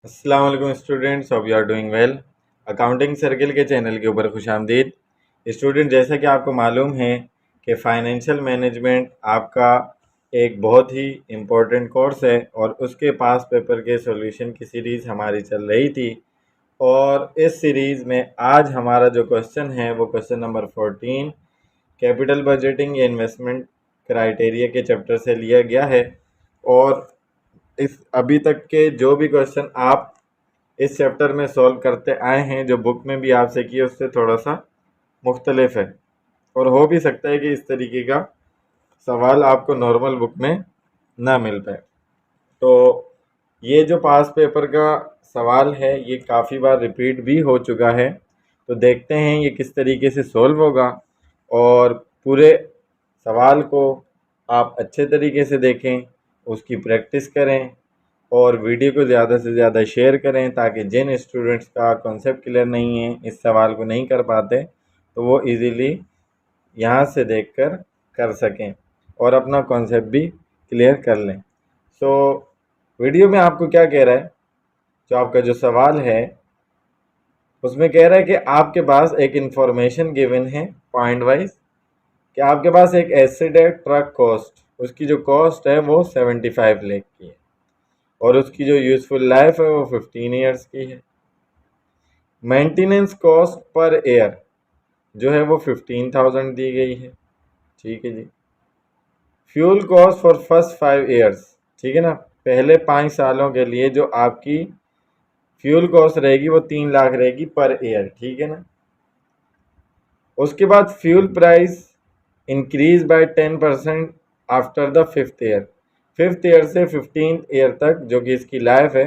अस्सलाम वालेकुम students, hope you are doing well. Accounting circle के चैनल के ऊपर खुशामदीद। स्टूडेंट, जैसा कि आपको मालूम है कि फाइनेंशियल मैनेजमेंट आपका एक बहुत ही इम्पोर्टेंट कोर्स है और उसके पास पेपर के सॉल्यूशन की सीरीज़ हमारी चल रही थी। और इस सीरीज़ में आज हमारा जो क्वेश्चन है वो क्वेश्चन नंबर 14 कैपिटल बजटिंग या इन्वेस्टमेंट क्राइटेरिया के चैप्टर से लिया गया है। और इस अभी तक के जो भी क्वेश्चन आप इस चैप्टर में सॉल्व करते आए हैं, जो बुक में भी आपसे किए उससे थोड़ा सा मुख्तलिफ है और हो भी सकता है कि इस तरीके का सवाल आपको नॉर्मल बुक में ना मिल पाए। तो ये जो पास पेपर का सवाल है ये काफ़ी बार रिपीट भी हो चुका है, तो देखते हैं ये किस तरीके से सॉल्व होगा। और पूरे सवाल को आप अच्छे तरीके से देखें, उसकी प्रैक्टिस करें और वीडियो को ज़्यादा से ज़्यादा शेयर करें ताकि जिन स्टूडेंट्स का कॉन्सेप्ट क्लियर नहीं है, इस सवाल को नहीं कर पाते, तो वो इजीली यहाँ से देखकर कर सकें और अपना कॉन्सेप्ट भी क्लियर कर लें। सो वीडियो में आपको क्या कह रहा है, जो आपका जो सवाल है उसमें कह रहा है कि आपके पास एक इंफॉर्मेशन गिवन है पॉइंट वाइज कि आपके पास एक एसेट है ट्रक कॉस्ट, उसकी जो कॉस्ट है वो 75 लाख की है और उसकी जो यूज़फुल लाइफ है वो 15 ईयर्स की है। मेंटेनेंस कॉस्ट पर ईयर जो है वो 15,000 दी गई है, ठीक है जी। Fuel cost for first 5 years, ठीक है ना, पहले 5 सालों के लिए जो आपकी फ्यूल कॉस्ट रहेगी वो 3 लाख रहेगी पर ईयर, ठीक है ना। उसके बाद fuel price increase by 10% after the 5th year, 5th year से 15th ईयर तक जो कि इसकी लाइफ है,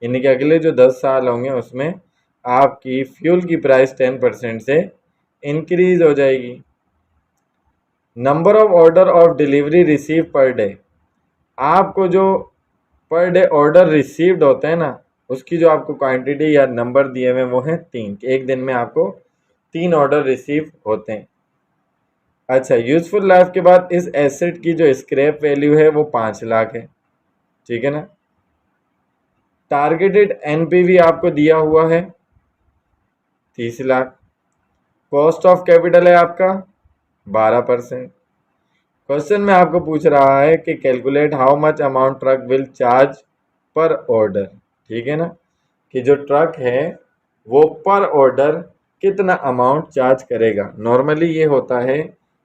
यानी कि अगले जो 10 साल होंगे उसमें आपकी फ्यूल की प्राइस 10% से इंक्रीज हो जाएगी। Number of order of delivery receive per day, आपको जो पर डे ऑर्डर रिसीव्ड होते हैं ना, उसकी जो आपको क्वांटिटी या नंबर दिए हुए वो हैं 3, एक दिन में आपको 3 ऑर्डर रिसीव होते हैं। अच्छा, यूजफुल लाइफ के बाद इस एसेट की जो स्क्रैप वैल्यू है वो 5 लाख है, ठीक है ना। टारगेटेड एनपीवी आपको दिया हुआ है 30 लाख। कॉस्ट ऑफ कैपिटल है आपका 12%। क्वेश्चन में आपको पूछ रहा है कि calculate how much amount truck will charge पर ऑर्डर, ठीक है ना, कि जो ट्रक है वो पर ऑर्डर कितना अमाउंट चार्ज करेगा। नॉर्मली ये होता है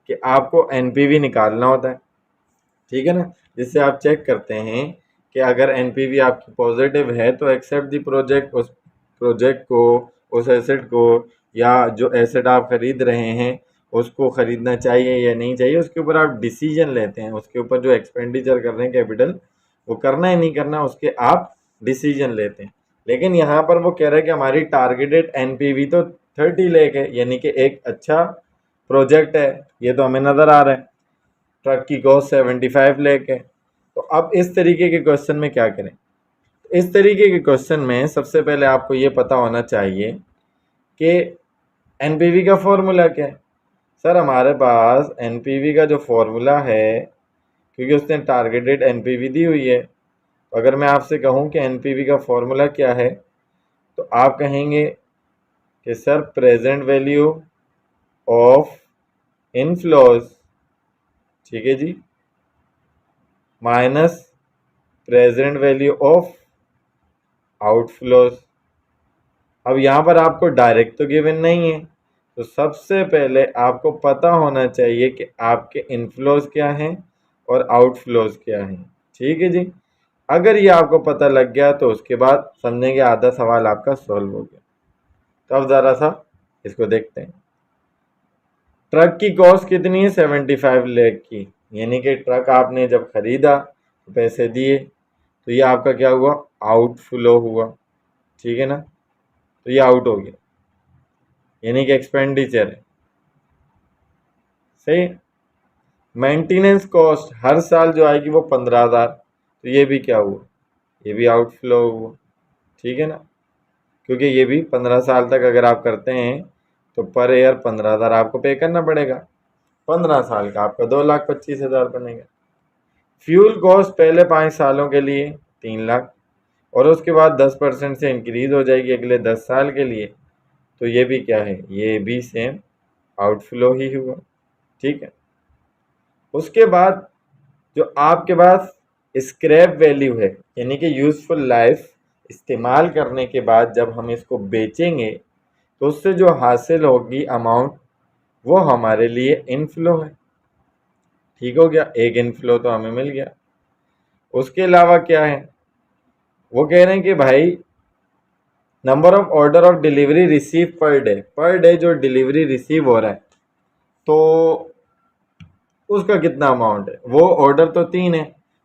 कि आपको एनपीवी निकालना होता है, ठीक है ना, जिससे आप चेक करते हैं कि अगर एनपीवी आपकी पॉजिटिव है तो एक्सेप्ट दी प्रोजेक्ट, उस प्रोजेक्ट को, उस एसेट को या जो एसेट आप खरीद रहे हैं उसको ख़रीदना चाहिए या नहीं चाहिए, उसके ऊपर आप डिसीजन लेते हैं। उसके ऊपर जो एक्सपेंडिचर कर रहे हैं कैपिटल, वो करना है नहीं करना, उसके आप डिसीजन लेते हैं। लेकिन यहाँ पर वो कह रहा है कि हमारी टारगेटेड एनपीवी तो 30 लाख है, यानी कि एक अच्छा प्रोजेक्ट है, ये तो हमें नज़र आ रहा है। ट्रक की कॉस्ट 75 लाख है। तो अब इस तरीके के क्वेश्चन में क्या करें? इस तरीके के क्वेश्चन में सबसे पहले आपको ये पता होना चाहिए कि एनपीवी का फॉर्मूला क्या है। सर, हमारे पास एनपीवी का जो फॉर्मूला है, क्योंकि उसने टारगेटेड एनपीवी दी हुई है, तो अगर मैं आपसे कहूँ कि एनपीवी का फॉर्मूला क्या है, तो आप कहेंगे कि sir present value of inflows, ठीक है जी, minus present value of outflows. अब यहाँ पर आपको डायरेक्ट तो गिवन नहीं है, तो सबसे पहले आपको पता होना चाहिए कि आपके इनफ्लोज क्या हैं और आउटफ्लोज क्या हैं, ठीक है जी। अगर ये आपको पता लग गया तो उसके बाद समझेंगे आधा सवाल आपका सॉल्व हो गया। तो अब ज़रा सा इसको देखते हैं। ट्रक की कॉस्ट कितनी है? 75 लाख की, यानी कि ट्रक आपने जब खरीदा तो पैसे दिए, तो ये आपका क्या हुआ? आउटफ्लो हुआ, ठीक है ना, तो ये आउट हो गया, यानी कि एक्सपेंडिचर है, सही। मेंटेनेंस कॉस्ट हर साल जो आएगी वो 15,000, तो ये भी क्या हुआ? ये भी आउटफ्लो हुआ, ठीक है ना, क्योंकि ये भी 15 साल तक अगर आप करते हैं तो पर ईयर 15,000 आपको पे करना पड़ेगा। 15 साल का आपका 2,25,000 बनेगा। फ्यूल कॉस्ट पहले 5 सालों के लिए 3 लाख और उसके बाद 10% से इंक्रीज हो जाएगी अगले 10 साल के लिए, तो ये भी क्या है, ये भी सेम आउटफ्लो ही हुआ। ठीक है। उसके बाद जो आपके पास स्क्रैप वैल्यू है, यानी कि यूजफुल लाइफ, इस्तेमाल करने के बाद जब हम इसको बेचेंगे तो उससे जो हासिल होगी अमाउंट, वो हमारे लिए इनफ्लो है। ठीक हो गया, एक इनफ्लो तो हमें मिल गया। उसके अलावा क्या है, वो कह रहे हैं कि भाई number of order of delivery receive per day जो डिलीवरी रिसीव हो रहा है, तो उसका कितना अमाउंट है। वो ऑर्डर तो 3 है,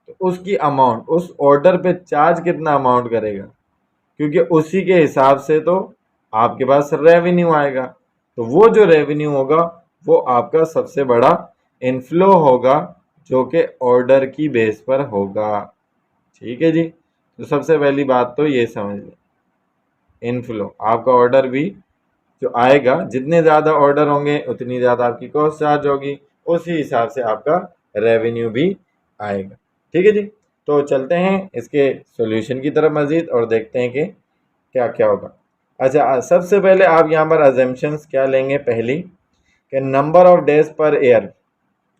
तो उसकी अमाउंट, उस ऑर्डर पे चार्ज कितना अमाउंट करेगा, क्योंकि उसी के हिसाब से तो आपके पास रेवेन्यू आएगा। तो वो जो रेवेन्यू होगा वो आपका सबसे बड़ा इनफ्लो होगा, जो कि ऑर्डर की बेस पर होगा। ठीक है जी। तो सबसे पहली बात तो ये समझ लें, इनफ्लो आपका ऑर्डर भी जो आएगा, जितने ज़्यादा ऑर्डर होंगे उतनी ज़्यादा आपकी कॉस्ट चार्ज होगी, उसी हिसाब से आपका रेवेन्यू भी आएगा। ठीक है जी। तो चलते हैं इसके सॉल्यूशन की तरफ मज़ीद और देखते हैं कि क्या क्या होगा। अच्छा, सबसे पहले आप यहाँ पर अजम्पशंस क्या लेंगे, पहली कि number of days per year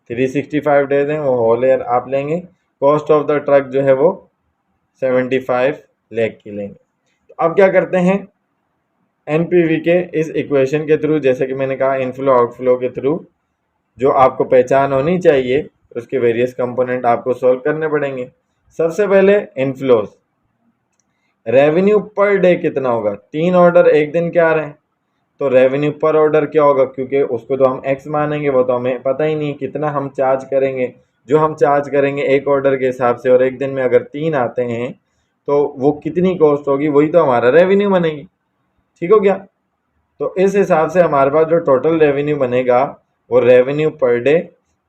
365 days हैं, वो होल ईयर आप लेंगे। कॉस्ट ऑफ द ट्रक जो है वो 75 लाख की लेंगे। तो अब क्या करते हैं, एनपीवी के इस इक्वेशन के थ्रू, जैसे कि मैंने कहा इनफ्लो आउटफ्लो के थ्रू जो आपको पहचान होनी चाहिए, उसके वेरियस कंपोनेंट आपको सॉल्व करने पड़ेंगे। सबसे पहले इनफ्लोज, रेवेन्यू पर डे कितना होगा, 3 ऑर्डर एक दिन के आ रहे हैं, तो रेवेन्यू पर ऑर्डर क्या होगा, क्योंकि उसको तो हम एक्स मानेंगे, वो तो हमें पता ही नहीं कितना हम चार्ज करेंगे। जो हम चार्ज करेंगे एक ऑर्डर के हिसाब से, और एक दिन में अगर 3 आते हैं तो वो कितनी कॉस्ट होगी, वही तो हमारा रेवेन्यू बनेगी। ठीक हो गया। तो इस हिसाब से हमारे पास जो टोटल रेवेन्यू बनेगा वो revenue per day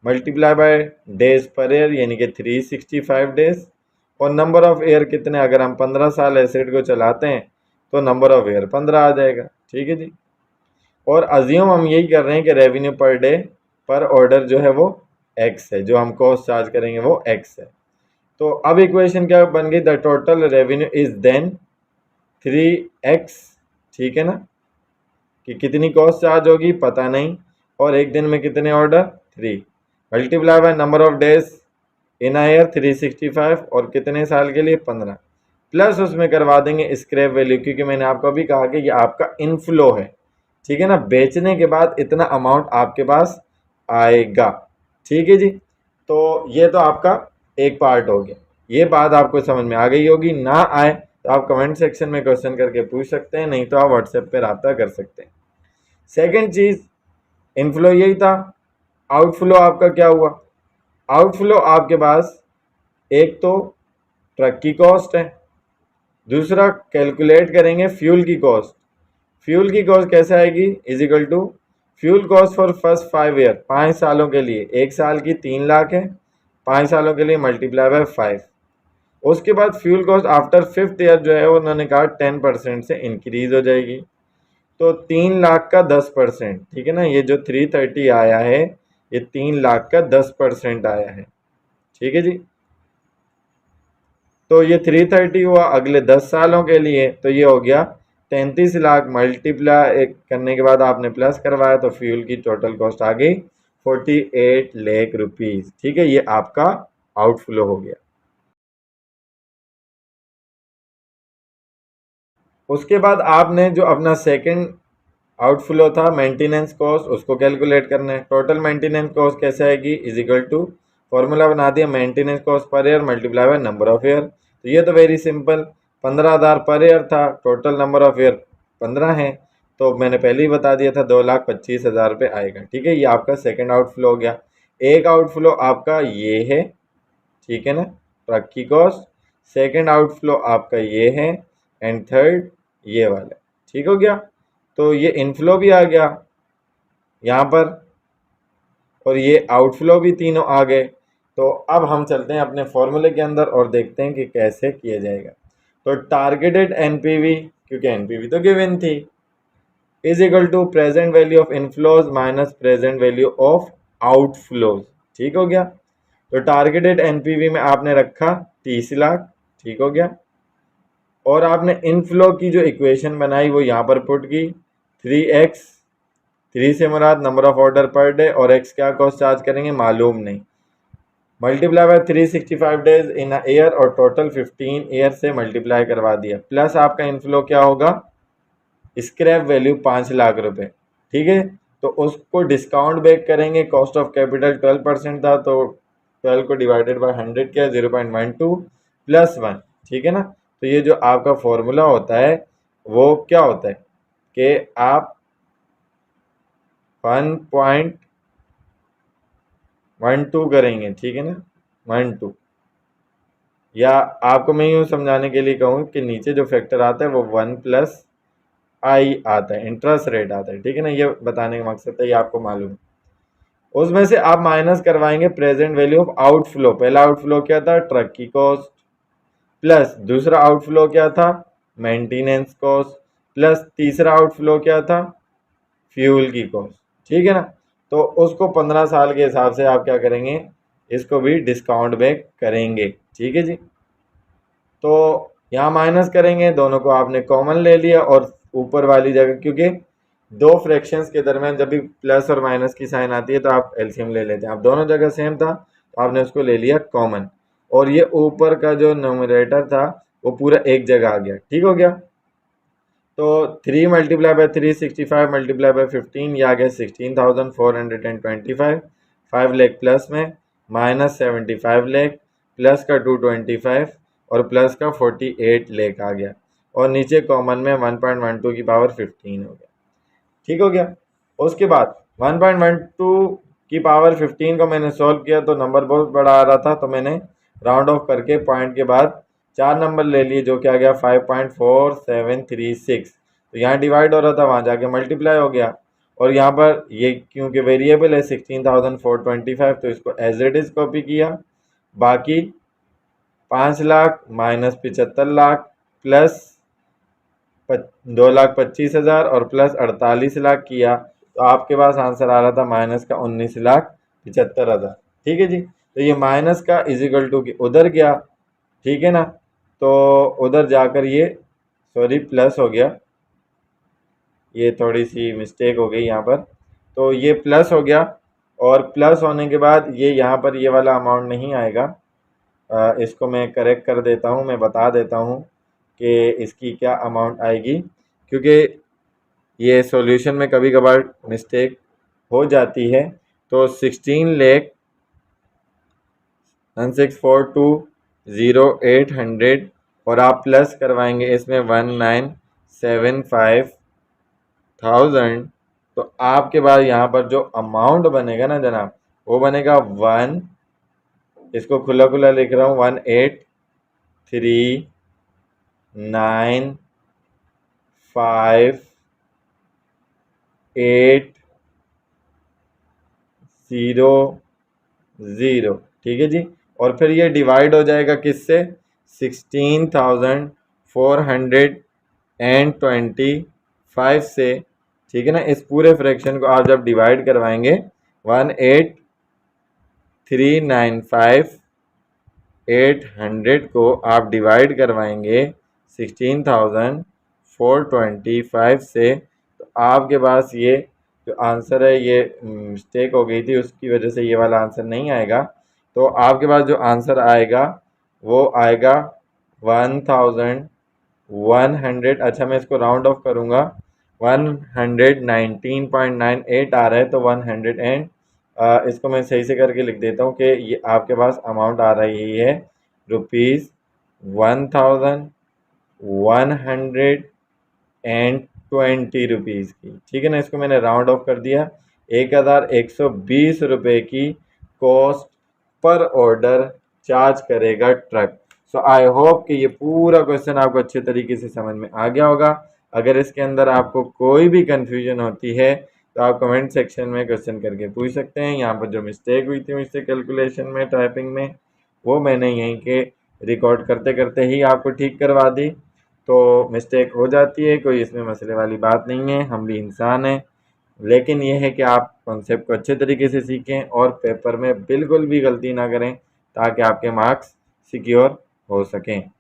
multiply by days per year, यानी कि 365 डेज, और नंबर ऑफ ईयर कितने, अगर हम 15 साल एसेट को चलाते हैं तो नंबर ऑफ ईयर 15 आ जाएगा। ठीक है जी। और अज्यूम हम यही कर रहे हैं कि रेवेन्यू पर डे पर ऑर्डर जो है वो एक्स है, जो हम कॉस्ट चार्ज करेंगे वो एक्स है। तो अब इक्वेशन क्या बन गई, the total revenue is then 3x। ठीक है ना, कि कितनी कॉस्ट चार्ज होगी पता नहीं, और एक दिन में कितने order 3, multiply by number of days in year 365, और कितने साल के लिए 15, प्लस उसमें करवा देंगे स्क्रैप वैल्यू, क्योंकि मैंने आपको अभी कहा कि ये आपका इनफ्लो है। ठीक है ना, बेचने के बाद इतना अमाउंट आपके पास आएगा। ठीक है जी। तो ये तो आपका एक पार्ट हो गया, ये बात आपको समझ में आ गई होगी। ना आए तो आप कमेंट सेक्शन में क्वेश्चन करके पूछ सकते हैं, नहीं तो आप व्हाट्सएप पे रब्ता कर सकते हैं। सेकंड चीज, इनफ्लो यही था। आउटफ्लो आपका क्या हुआ, आउटफ्लो आपके पास एक तो ट्रक की कॉस्ट है, दूसरा कैलकुलेट करेंगे फ्यूल की कॉस्ट। फ्यूल की कॉस्ट कैसे आएगी, is equal to fuel cost for first 5 year, 5 सालों के लिए, एक साल की 3 लाख है, 5 सालों के लिए मल्टीप्लाई बाय 5। उसके बाद fuel cost after 5th year जो है उन्होंने कहा 10% से इंक्रीज हो जाएगी, तो 3 लाख का 10%। ठीक है ना, ये जो 330 आया है ये 3 लाख का 10% आया है। ठीक है जी। तो ये 330 हुआ अगले 10 सालों के लिए, तो ये हो गया 33 लाख, मल्टीप्लाई करने के बाद आपने प्लस करवाया तो फ्यूल की टोटल कॉस्ट आ गई 48 लाख रुपीज। ठीक है, ये आपका आउटफ्लो हो गया। उसके बाद आपने जो अपना सेकंड आउटफ्लो था मेंटेनेंस कॉस्ट, उसको कैलकुलेट करना है। टोटल मेंटेनेंस कॉस्ट कैसे आएगी, इज इक्वल टू, फॉर्मूला बना दिया, maintenance cost per year multiply by number of year. तो ये तो वेरी सिंपल, 15,000 पर ईयर था, टोटल नंबर ऑफ ईयर 15 है, तो मैंने पहले ही बता दिया था 2,25,000 रुपये आएगा। ठीक है, ये आपका सेकेंड आउटफ्लो हो गया। एक आउटफ्लो आपका ये है, ठीक है ना, ट्रक की कॉस्ट। सेकेंड आउटफ्लो आपका ये है, एंड थर्ड ये वाला। ठीक हो गया। तो ये इनफ्लो भी आ गया यहाँ पर, और ये आउटफ्लो भी तीनों आ गए। तो अब हम चलते हैं अपने फॉर्मूले के अंदर और देखते हैं कि कैसे किया जाएगा। तो टारगेटेड एनपीवी, क्योंकि एनपीवी तो गिवन थी, is equal to present value of inflows minus present value of outflows. ठीक हो गया। तो टारगेटेड एनपीवी में आपने रखा 30 लाख। ठीक हो गया। और आपने इनफ्लो की जो इक्वेशन बनाई वो यहाँ पर पुट की 3x, 3 से मुराद number of order per day और x क्या कॉस्ट चार्ज करेंगे मालूम नहीं, multiply by 365 days in year और टोटल 15 ईयर से मल्टीप्लाई करवा दिया, प्लस आपका इनफ्लो क्या होगा, स्क्रैप वैल्यू 5 लाख रुपए। ठीक है, तो उसको डिस्काउंट बैक करेंगे, कॉस्ट ऑफ कैपिटल 12% था तो 12 को डिवाइडेड बाय 100 किया 0.12 प्लस 1। ठीक है ना, तो ये जो आपका फॉर्मूला होता है वो क्या होता है कि आप 1.12 करेंगे। ठीक है ना, 12, या आपको मैं यूँ समझाने के लिए कहूँ कि नीचे जो फैक्टर आता है वो 1 प्लस आई आता है, इंटरेस्ट रेट आता है। ठीक है ना, ये बताने का मकसद है, ये आपको मालूम है। उसमें से आप माइनस करवाएंगे प्रेजेंट वैल्यू ऑफ आउटफ्लो। पहला आउटफ्लो क्या था, ट्रक की कॉस्ट, प्लस दूसरा आउटफ्लो क्या था, मेंटेनेंस कॉस्ट, प्लस तीसरा आउटफ्लो क्या था, फ्यूल की कॉस्ट। ठीक है ना, तो उसको 15 साल के हिसाब से आप क्या करेंगे, इसको भी डिस्काउंट बैक करेंगे। ठीक है जी, तो यहाँ माइनस करेंगे, दोनों को आपने कॉमन ले लिया और ऊपर वाली जगह, क्योंकि दो फ्रैक्शंस के दरमियान जब भी प्लस और माइनस की साइन आती है तो आप एलसीएम ले लेते हैं। आप दोनों जगह सेम था तो आपने उसको ले लिया कॉमन, और ये ऊपर का जो न्यूमरेटर था वो पूरा एक जगह आ गया। ठीक हो गया, तो 3 मल्टीप्लाई बाय 365 मल्टीप्लाई बाय 15, ये आ गया 16,425। 5 लाख प्लस में माइनस 75 लाख प्लस का 225 और प्लस का 48 लाख आ गया, और नीचे कॉमन में 1.12 की पावर 15 हो गया। ठीक हो गया, उसके बाद 1.12 की पावर 15 को मैंने सॉल्व किया तो नंबर बहुत बड़ा आ रहा था, तो मैंने राउंड ऑफ करके पॉइंट के बाद 4 नंबर ले लिए, जो कि आ गया 5.4736। तो यहाँ डिवाइड हो रहा था, वहाँ जाके मल्टीप्लाई हो गया, और यहाँ पर ये क्योंकि वेरिएबल है 16,425 तो इसको एज इट इज कॉपी किया। बाकी 5 लाख माइनस 75 लाख प्लस 2,25,000 और प्लस 48 लाख किया, तो आपके पास आंसर आ रहा था माइनस का 19,75,000। ठीक है जी, तो ये माइनस का इजिकल टू की उधर गया। ठीक है ना, तो उधर जाकर ये सॉरी प्लस हो गया, ये थोड़ी सी मिस्टेक हो गई यहाँ पर, तो ये प्लस हो गया, और प्लस होने के बाद ये यहाँ पर ये वाला अमाउंट नहीं आएगा। इसको मैं करेक्ट कर देता हूँ, मैं बता देता हूँ कि इसकी क्या अमाउंट आएगी, क्योंकि ये सॉल्यूशन में कभी कभार मिस्टेक हो जाती है। तो 16,1642,0800 और आप प्लस करवाएंगे इसमें 19,75,000, तो आपके पास यहाँ पर जो अमाउंट बनेगा ना जनाब, वो बनेगा 1, इसको खुला खुला लिख रहा हूँ, 18,3,9,5,8,0,0। ठीक है जी, और फिर ये डिवाइड हो जाएगा किससे, 16,425 से। ठीक है ना, इस पूरे फ्रैक्शन को आप जब डिवाइड करवाएंगे 18,3,9,5,800 को आप डिवाइड करवाएंगे 16,425 से, तो आपके पास ये जो आंसर है, ये मिस्टेक हो गई थी उसकी वजह से ये वाला आंसर नहीं आएगा। तो आपके पास जो आंसर आएगा वो आएगा 1,100। अच्छा, मैं इसको राउंड ऑफ करूँगा, 119.98 आ रहा है, तो 100 एंड इसको मैं सही से करके लिख देता हूँ कि ये आपके पास अमाउंट आ रही है रुपीज़ 1,120 रुपीज़ की। ठीक है ना, इसको मैंने राउंड ऑफ कर दिया, 1,120 रुपये की कॉस्ट पर ऑर्डर चार्ज करेगा ट्रक। सो आई होप कि ये पूरा क्वेश्चन आपको अच्छे तरीके से समझ में आ गया होगा। अगर इसके अंदर आपको कोई भी कन्फ्यूजन होती है तो आप कमेंट सेक्शन में क्वेश्चन करके पूछ सकते हैं। यहाँ पर जो मिस्टेक हुई थी मुझसे कैलकुलेशन में, टाइपिंग में, वो मैंने यहीं के रिकॉर्ड करते करते ही आपको ठीक करवा दी। तो मिस्टेक हो जाती है, कोई इसमें मसले वाली बात नहीं है, हम भी इंसान हैं, लेकिन यह है कि आप कॉन्सेप्ट को अच्छे तरीके से सीखें और पेपर में बिल्कुल भी गलती ना करें ताकि आपके मार्क्स सिक्योर हो सकें।